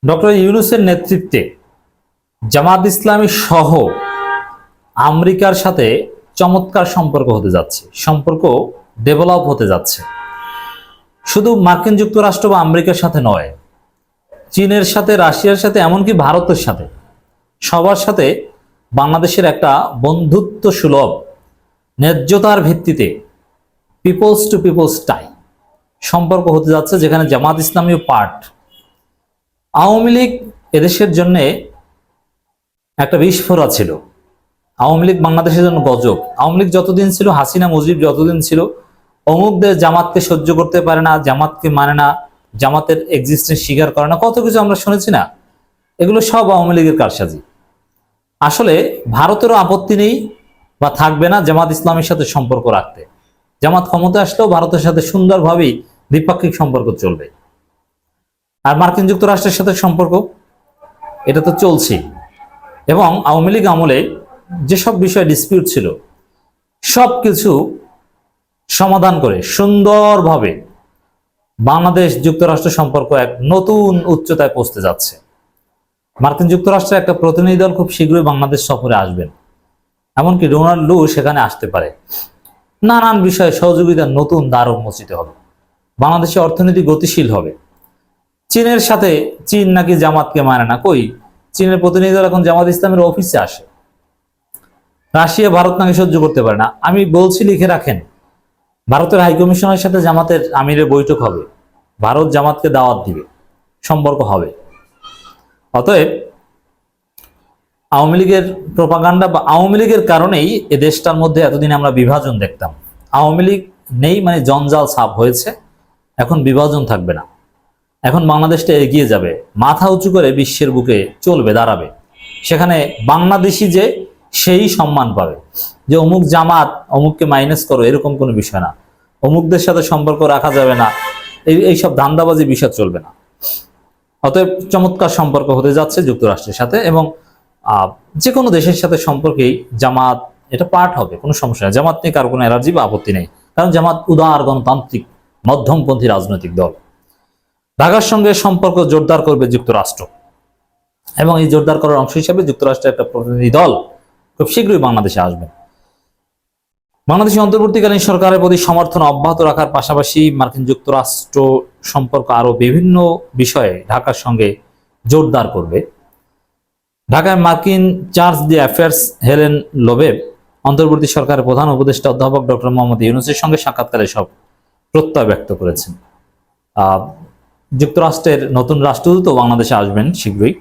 Doctor ইউনূসের নেতৃত্বে জামাত ইসলামী সহ আমেরিকার সাথে চমৎকার সম্পর্ক হতে যাচ্ছে, সম্পর্ক ডেভেলপ হতে যাচ্ছে। শুধু মার্কিন যুক্তরাষ্ট্র বা আমেরিকার সাথে নয়, চীনের সাথে, রাশিয়ার সাথে, এমনকি ভারতের সাথে, সবার সাথে বাংলাদেশের একটা বন্ধুত্ব সুলভ, ন্যায্যতার ভিত্তিতে পিপলস টু পিপলস টাই সম্পর্ক হতে যাচ্ছে, যেখানে জামাত ইসলামীও পার্ট। আওয়ামী লীগ এদেশের জন্য একটা বিস্ফোরা ছিল। আওয়ামী লীগ বাংলাদেশের জন্য গজব। আওয়ামী লীগ যতদিন ছিল, হাসিনা মুজিব যতদিন ছিল, অমুকদের জামাতকে সহ্য করতে পারে না, জামাতকে মানে না, জামাতের এক্সিস্টেন্স স্বীকার করে না, কত কিছু আমরা শুনেছি না? এগুলো সব আওয়ামী লীগের কারসাজি। আসলে ভারতেরও আপত্তি নেই বা থাকবে না জামাত ইসলামের সাথে সম্পর্ক রাখতে। জামাত ক্ষমতা আসলেও ভারতের সাথে সুন্দরভাবেই দ্বিপাক্ষিক সম্পর্ক চলবে। আর মার্কিন যুক্তরাষ্ট্রের সাথে সম্পর্ক, এটা তো চলছেই। এবং আওয়ামী লীগ আমলে যেসব বিষয়ে ডিসপিউট ছিল, সব কিছু সমাধান করে সুন্দরভাবে বাংলাদেশ যুক্তরাষ্ট্র সম্পর্ক এক নতুন উচ্চতায় পৌঁছতে যাচ্ছে। মার্কিন যুক্তরাষ্ট্রের একটা প্রতিনিধি দল খুব শীঘ্রই বাংলাদেশ সফরে আসবেন, এমনকি ডোনাল্ড লু সেখানে আসতে পারে। নানান বিষয়ে সহযোগিতার নতুন দ্বার উন্মোচিত হবে, বাংলাদেশের অর্থনীতি গতিশীল হবে। চীনের সাথে, চীন নাকি জামাতকে মানে না, কই চীনের প্রতিনিধি দল এখন জামাত ইসলামের অফিসে আসে। রাশিয়া ভারত নাকি সহ্য করতে পারে না। আমি বলছি, লিখে রাখেন, ভারতের হাইকমিশনের সাথে জামাতের আমিরের বৈঠক হবে, ভারত জামাতকে দাওয়াত দিবে, সম্পর্ক হবে। অতএব আওয়ামী লীগের প্রোপাগান্ডা বা আওয়ামী লীগের কারণেই এ দেশটার মধ্যে এতদিন আমরা বিভাজন দেখতাম। আওয়ামী লীগ নেই মানে জঞ্জাল সাফ হয়েছে, এখন বিভাজন থাকবে না। এখন বাংলাদেশটা এগিয়ে যাবে, মাথা উঁচু করে বিশ্বের বুকে চলবে, দাঁড়াবে। সেখানে বাংলাদেশি যে সেই সম্মান পাবে, যে অমুক জামাত অমুককে মাইনাস করো, এরকম কোনো বিষয় না। অমুকদের সাথে সম্পর্ক রাখা যাবে না, এইসব ধান্দাবাজি বিষয় চলবে না। অতএব চমৎকার সম্পর্ক হতে যাচ্ছে যুক্তরাষ্ট্রের সাথে, এবং যে কোনো দেশের সাথে সম্পর্কেই জামাত এটা পার্ট হবে, কোনো সমস্যা নেই। জামাত নিয়ে কারো কোনো অ্যালার্জি বা আপত্তি নেই, কারণ জামাত উদার গণতান্ত্রিক মধ্যমপন্থী রাজনৈতিক দল। ঢাকার সঙ্গে সম্পর্ক জোরদার করবে যুক্তরাষ্ট্র, এবং এই জোরদার করার অংশ হিসেবে যুক্তরাষ্ট্রের একটা প্রতিনিধি দল খুব শীঘ্রই বাংলাদেশে আসবে। বাংলাদেশের অন্তর্বর্তীকালীন সরকারের প্রতি সমর্থন অব্যাহত রাখার পাশাপাশি মার্কিন যুক্তরাষ্ট্র সম্পর্ক আরো বিভিন্ন বিষয়ে ঢাকার সঙ্গে জোরদার করবে। ঢাকায় মার্কিন চার্জ দি অ্যাফেয়ার্স হেলেন লোবেব অন্তর্বর্তী সরকারের প্রধান উপদেষ্টা অধ্যাপক ডক্টর মোহাম্মদ ইউনূসের সঙ্গে সাক্ষাৎকারে সব প্রত্যয় ব্যক্ত করেছেন। যুক্তরাষ্ট্রের নতুন রাষ্ট্রদূত বাংলাদেশে আসবেন শীঘ্রই।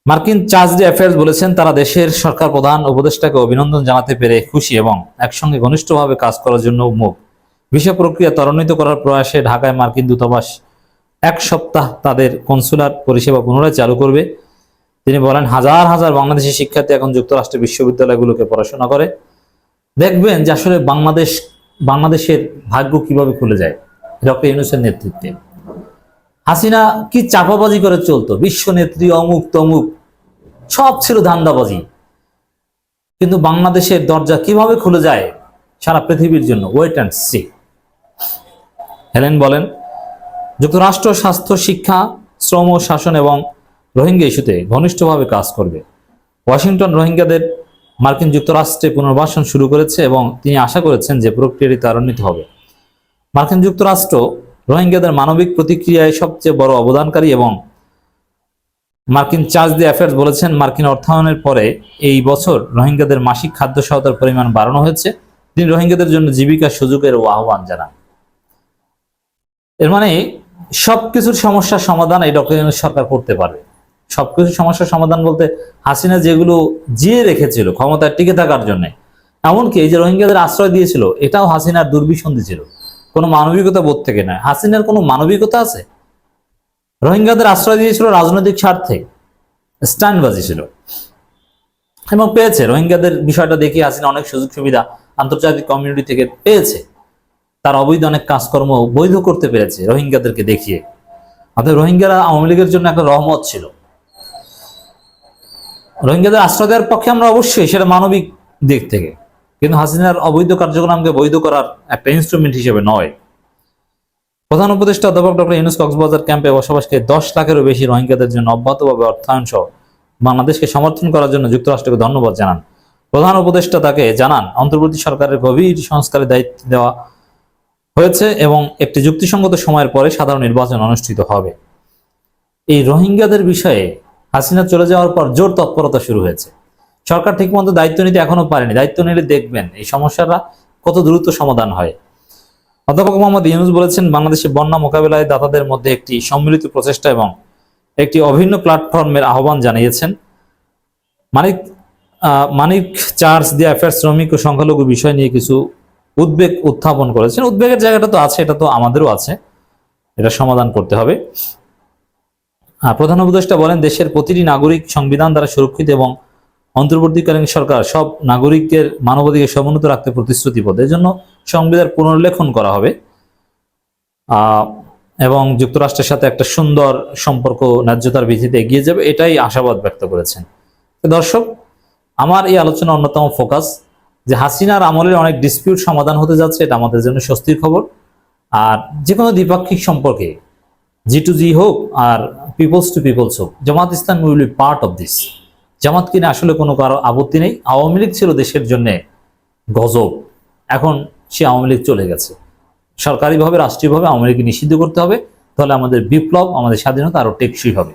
মার্কিন চার্জ দি অ্যাফেয়ার্স বলেছেন, তারা দেশের সরকার প্রধান উপদেষ্টাকে অভিনন্দন জানাতে পেরে খুশি এবং একসঙ্গে ঘনিষ্ঠভাবে কাজ করার জন্য উন্মুখ। ভিসা প্রক্রিয়া ত্বরান্বিত করার প্রয়াসে ঢাকায় মার্কিন দূতাবাস 1 সপ্তাহ তাদের কনসুলার পরিষেবা পুনরায় চালু করবে। তিনি বলেন, হাজার হাজার বাংলাদেশি শিক্ষার্থী এখন যুক্তরাষ্ট্রের বিশ্ববিদ্যালয়গুলোকে পড়াশোনা করে। দেখবেন যে আসলে বাংলাদেশের ভাগ্য কিভাবে খুলে যায় ডক্টর ইউনূসের নেতৃত্বে। হাসিনা কি চাপাবাজি করে চলতো, বিশ্ব নেত্রী অমুক তমুক, সব ছিল ধান্দাবাজি। কিন্তু বাংলাদেশের দরজা কিভাবে খুলে যায় সারা পৃথিবীর জন্য, ওয়েট অ্যান্ড সি। হেলেন বলেন, যুক্তরাষ্ট্র স্বাস্থ্য, শিক্ষা, শ্রম, শাসন এবং রোহিঙ্গা ইস্যুতে ঘনিষ্ঠভাবে কাজ করবে। ওয়াশিংটন রোহিঙ্গাদের মার্কিন যুক্তরাষ্ট্রে পুনর্বাসন শুরু করেছে এবং তিনি আশা করেছেন যে প্রক্রিয়াটি ত্বরান্বিত হবে। মার্কিন যুক্তরাষ্ট্র রোহিঙ্গাদের মানবিক প্রতিক্রিয়ায় সবচেয়ে বড় অবদানকারী, এবং মার্কিন চার্জ দি অ্যাফেয়ার্স বলেছেন, মার্কিন অর্থায়নের পরে এই বছর রোহিঙ্গাদের মাসিক খাদ্য সহায়তার পরিমাণ বাড়ানো হয়েছে। তিনি রোহিঙ্গাদের জন্য জীবিকার সুযোগের আহ্বান জানান। এর মানে সবকিছুর সমস্যার সমাধান এই ডক্টর ইউনূস সরকার করতে পারবে। সবকিছু সমস্যার সমাধান বলতে হাসিনা যেগুলো জিয়ে রেখেছিল ক্ষমতায় টিকে থাকার জন্য, এমনকি এই যে রোহিঙ্গাদের আশ্রয় দিয়েছিল, এটাও হাসিনার দুর্বিসন্ধি ছিল, কোনো মানবিকতা বোধ থেকে নয়। হাসিনার কোনো মানবিকতা আছে? রোহিঙ্গাদের আশ্রয় দিয়েছিল রাজনৈতিক স্বার্থে, স্ট্যান্ডবাজি ছিল, এবং পেয়েছে। রোহিঙ্গাদের বিষয়টা দেখে হাসিনা অনেক সুযোগ সুবিধা আন্তর্জাতিক কমিউনিটি থেকে পেয়েছে, তার অবৈধ অনেক কাজকর্ম বৈধ করতে পেরেছে রোহিঙ্গাদেরকে দেখিয়ে। অর্থাৎ রোহিঙ্গারা আওয়ামী লীগের জন্য একটা রহমত ছিল। রোহিঙ্গাদের আশ্রয় দেওয়ার পক্ষে আমরা অবশ্যই, সেটা মানবিক দিক থেকে, কিন্তু হাসিনার অবৈধ কার্যক্রমকে বৈধ করার একটা ইনস্ট্রুমেন্ট হিসেবে নয়। প্রধান উপদেষ্টা অধ্যাপক ডক্টর ইউনূস কক্সবাজার ক্যাম্পে বসবাসকারী 10 লাখেরও বেশি রোহিঙ্গাদের জন্য অব্যাহতভাবে অর্থায়ন সহ বাংলাদেশকে সমর্থন করার জন্য যুক্তরাষ্ট্রকে ধন্যবাদ জানান। প্রধান উপদেষ্টা তাকে জানান, অন্তর্বর্তী সরকারের গভীর সংস্কারের দায়িত্ব দেওয়া হয়েছে এবং একটি যুক্তিসঙ্গত সময়ের পরে সাধারণ নির্বাচন অনুষ্ঠিত হবে। এই রোহিঙ্গাদের বিষয়ে হাসিনা চলে যাওয়ার পর জোর তৎপরতা শুরু হয়েছে। সরকার ঠিকমতো দায়িত্ব নিতে এখনো পারেনি। দায়িত্ব নিলে দেখবেন এই সমস্যাটা কত দ্রুত সমাধান হয়। অধ্যাপক মোহাম্মদ ইউনূস বলেছেন, বাংলাদেশে বন্যা মোকাবিলায় দাতাদের মধ্যে একটি সম্মিলিত প্রচেষ্টা এবং একটি অভিন্ন প্ল্যাটফর্মের আহ্বান জানিয়েছেন। মানিক চার্জ দি অ্যাফেয়ার্স শ্রমিক ও সংখ্যালঘু বিষয় নিয়ে কিছু উদ্বেগ উত্থাপন করেছেন। উদ্বেগের জায়গাটা তো আছে, এটা তো আমাদেরও আছে, এটা সমাধান করতে হবে। প্রধান উপদেষ্টা বলেন, দেশের প্রতিটি নাগরিক সংবিধান দ্বারা সুরক্ষিত এবং অন্তর্বর্তীকালীন সরকার সব নাগরিকের মানবাধিকার সমুন্নত রাখতে প্রতিশ্রুতিবদ্ধ। এর জন্য সংবিধান পুনর্লেখন করা হবে এবং যুক্তরাষ্ট্রের সাথে একটা সুন্দর সম্পর্ক ন্যায্যতার ভিত্তিতে এগিয়ে যাবে, এটাই আশাবাদ ব্যক্ত করেছেন। দর্শক, আমার এই আলোচনার অন্যতম ফোকাস যে হাসিনার আমলের অনেক ডিসপিউট সমাধান হতে যাচ্ছে, এটা আমাদের জন্য স্বস্তির খবর। আর যে কোনো দ্বিপাক্ষিক সম্পর্কে G2G হোক আর পিপলস টু পিপলস হোক, Jamaat Islam will be part of this. Jamaat কিনে আসলে কোনো কারো আপত্তি নেই। আওয়ামী লীগ ছিল দেশের জন্য গজব, এখন সে আওয়ামী লীগ চলে গেছে। সরকারিভাবে রাষ্ট্রীয়ভাবে আওয়ামী লীগকে নিষিদ্ধ করতে হবে, তাহলে আমাদের বিপ্লব, আমাদের স্বাধীনতা আরো টেকসই হবে।